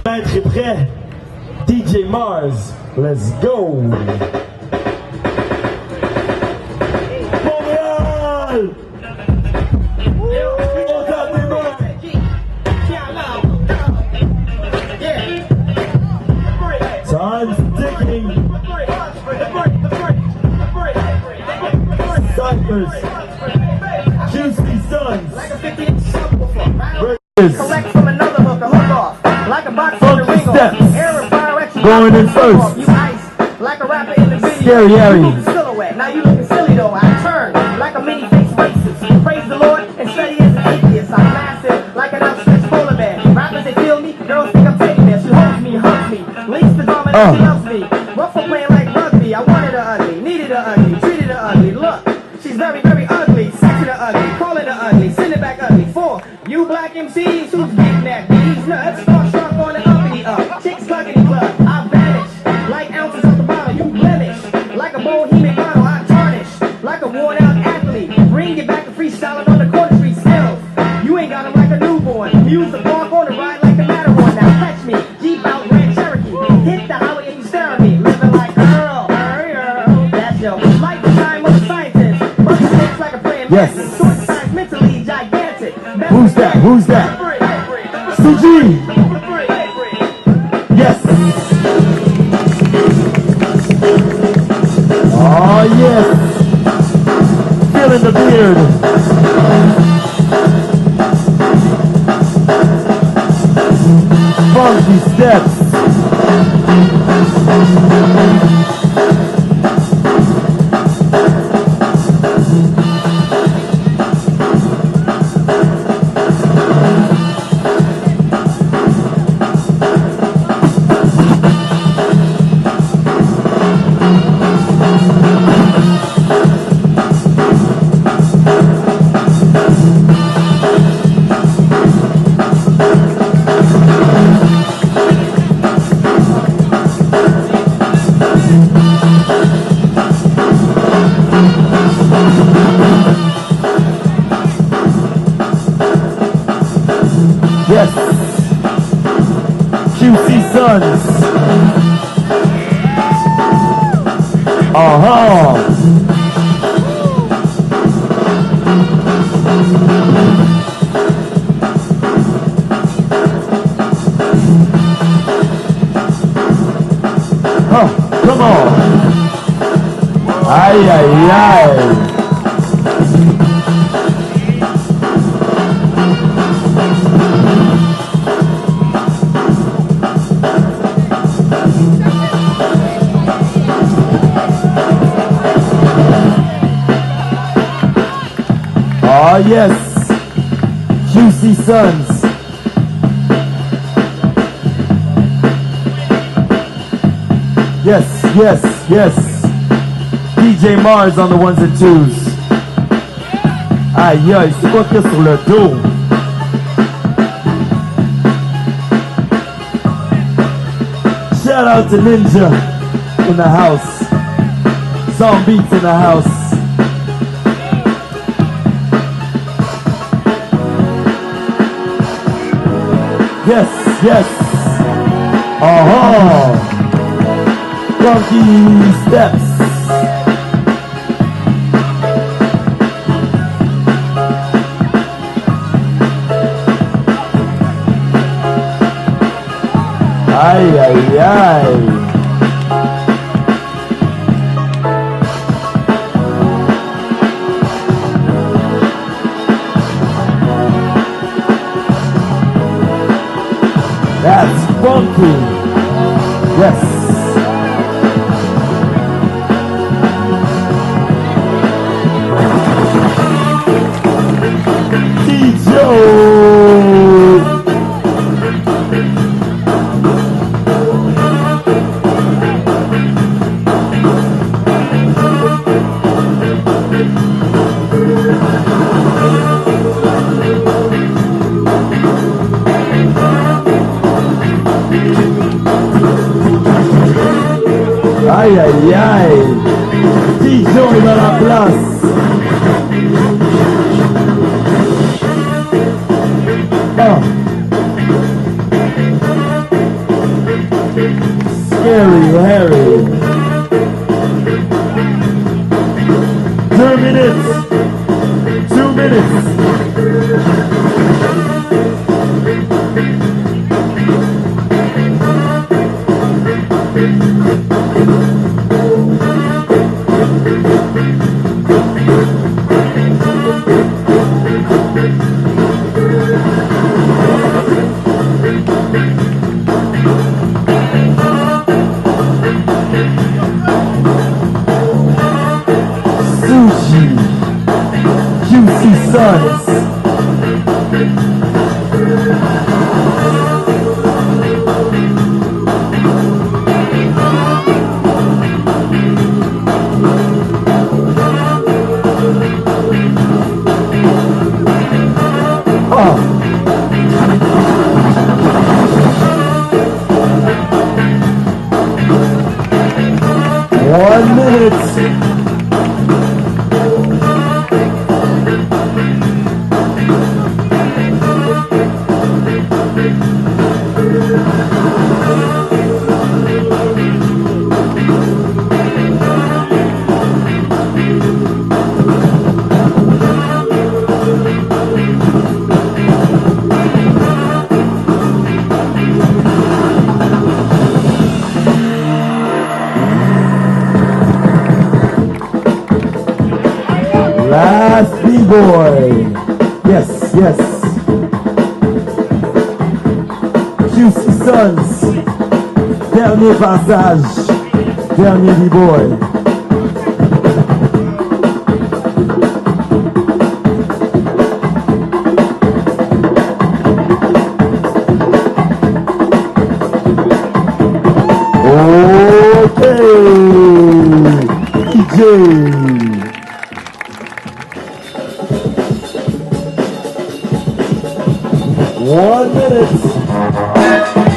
Maître est prêt. DJ Mars, let's go. Montréal. Time's ticking. Suckers. Juicy Sons. Collect from another hook, a hook off. Like a box on the ring off. Going in first. You ice, like a rapper in the video. Scary Harry. You silhouette. Now you looking silly though. I turn like a mini face racist. Praise the Lord and study as an atheist. I'm massive like an outstretched polar bear. Rappers they feel me, girls think I'm taking this. She holds me, hugs me, links the dominant, she loves me. Ruffle playing like rugby. I wanted her ugly, needed her ugly, treated her ugly. Look, she's very, very ugly. Sexing her ugly, calling her ugly, send it back ugly. For you black MCs who's getting at these nuts, start sharp on the uppity up. Chicks cluggity club, I vanish like ounces of the bottle. You blemish like a bohemian bottle. I tarnish like a worn out athlete. Bring it back to freestyling on the corner street skills. You ain't got 'em like a newborn. Music walk on the ride like a Matterhorn. Now catch me, Jeep out Grand Cherokee. Hit the highway and you stare at me, living like Earl. That's your lifetime of a scientist. Bucky sticks like a praying Yes. mantis. Short size, mentally gigantic. Who's that? Who's that? CG. Yes. Oh yes. Feeling the beard. Funky steps. Yes. QC Sons. Oh, come on. Ay, ay, ay. Oh yes, Juicy Sons. Yes, yes, yes. DJ Mars on the ones and twos. Aïe aïe, c'est quoi qu'il y a sur le dos? Shout out to Ninja in the house. Song Beats in the house. Yes, yes. Funky steps. Ay, ay, ay. That's funky. Yes. 2 minutes. 2 minutes. Sushi, Juicy Sons. Oh. 1 minute. Last B-boy. Yes, yes. Juicy Sons. Dernier passage. Dernier B-boy. Okay. DJ. 1 minute.